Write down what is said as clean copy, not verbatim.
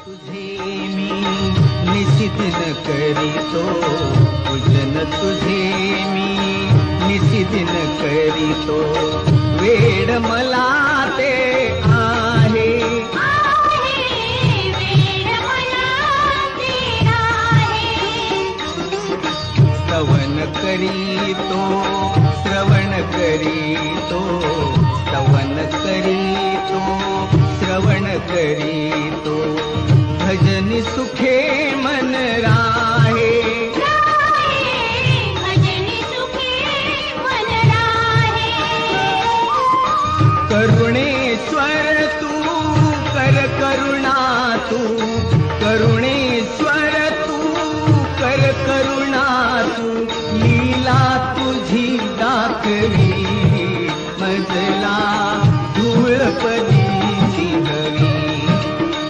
तुझे मी निशिदिन करीतो पूजन, तुझे मी निशिदिन करीतो, वेड मला ते आहे, वेड मला ते आहे. स्तवन करीतो श्रवण करीतो, स्तवन करीतो श्रवण करीतो, भजनी सुखे मन राहे, भजनी सुखे मन राहे. करुणेश्वर तू कर करुणा तू,